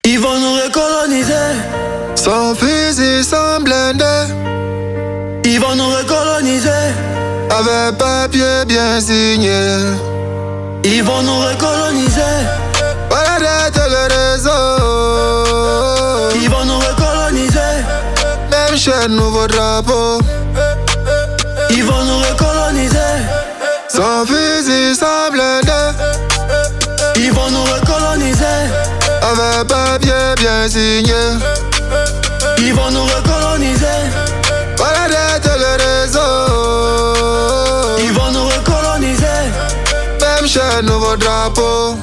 Ils vont nous recoloniser. Sans fusil, sans blindé. Ils vont nous recoloniser. Avec papier bien signé. Ils vont nous recoloniser. Voilà tout le réseau. Ils vont nous recoloniser. Même chez nouveau drapeau. Ils vont nous recoloniser. Sans fusil, sans blindé. Ils vont nous recoloniser. Avec papier bien signé. Ils vont nous recoloniser. Voilà tout le réseau. Ils vont nous recoloniser. Même chez nouveau drapeau.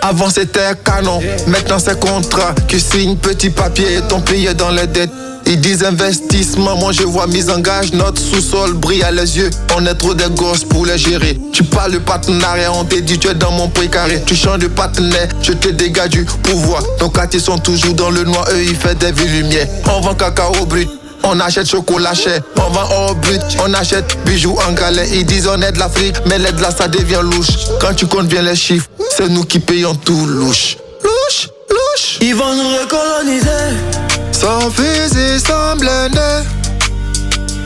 Avant c'était canon, maintenant c'est contrat. Tu signes petit papier et ton plié dans les dettes. Ils disent investissement, moi je vois mise en gage. Notre sous-sol brille à les yeux. On est trop des gosses pour les gérer. Tu parles de partenariat, on te dit tu es dans mon précaré. Tu changes de partenaire, je te dégage du pouvoir. Nos quartiers sont toujours dans le noir, eux ils font des vies lumières. On vend cacao brut, on achète chocolat cher. On vend or brut, on achète bijoux en galet. Ils disent on est de l'Afrique, mais l'aide là ça devient louche. Quand tu comptes bien les chiffres, c'est nous qui payons tout louche. Louche, louche. Ils vont nous recoloniser. Sans fusil, sans blindé.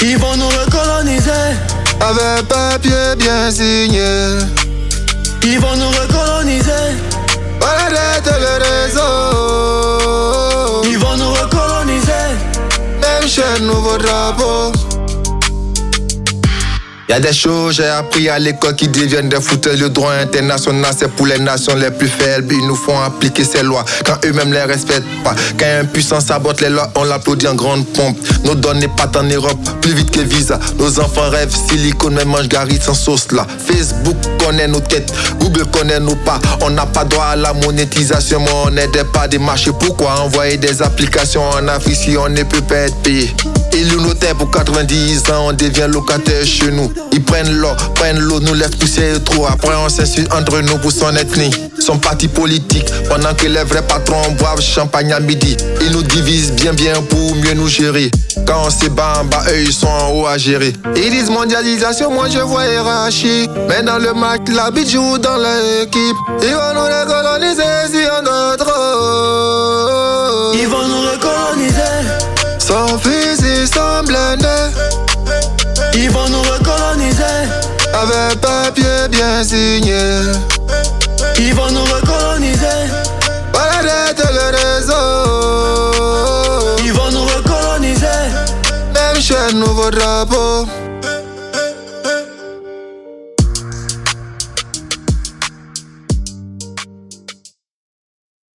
Ils vont nous recoloniser. Avec papier bien signé. Ils vont nous recoloniser. Voilà tout le réseau. Ils vont nous recoloniser. Même chez nouveau drapeau. Y'a des choses j'ai appris à l'école qui deviennent des fouteurs. Le droit international c'est pour les nations les plus faibles. Ils nous font appliquer ces lois quand eux-mêmes les respectent pas. Quand un puissant sabote les lois, on l'applaudit en grande pompe. Nos données partent en Europe plus vite que Visa. Nos enfants rêvent silicone mais mangent Gary sans sauce là. Facebook connaît nos têtes, Google connaît nos pas. On n'a pas droit à la monétisation mais on n'aide pas des marchés. Pourquoi envoyer des applications en Afrique si on ne peut pas être payé? Ils nous notaient pour 90 ans, on devient locataire chez nous. Ils prennent l'eau, nous laissent pousser trop. Après on s'insulte entre nous pour son ethnie, son parti politique. Pendant que les vrais patrons boivent champagne à midi. Ils nous divisent bien pour mieux nous gérer. Quand on se bat en bas, eux ils sont en haut à gérer. Ils disent mondialisation, moi je vois hiérarchie. Mais dans le match, la bite joue dans l'équipe. Ils vont nous recoloniser si on a trop. Ils vont nous recoloniser. Sans fusil, sans blindé. Ils vont nous recoloniser. Avec papier bien signé. Ils vont nous recoloniser. Voilà tout le réseau. Ils vont nous recoloniser. Même chez nouveau drapeau.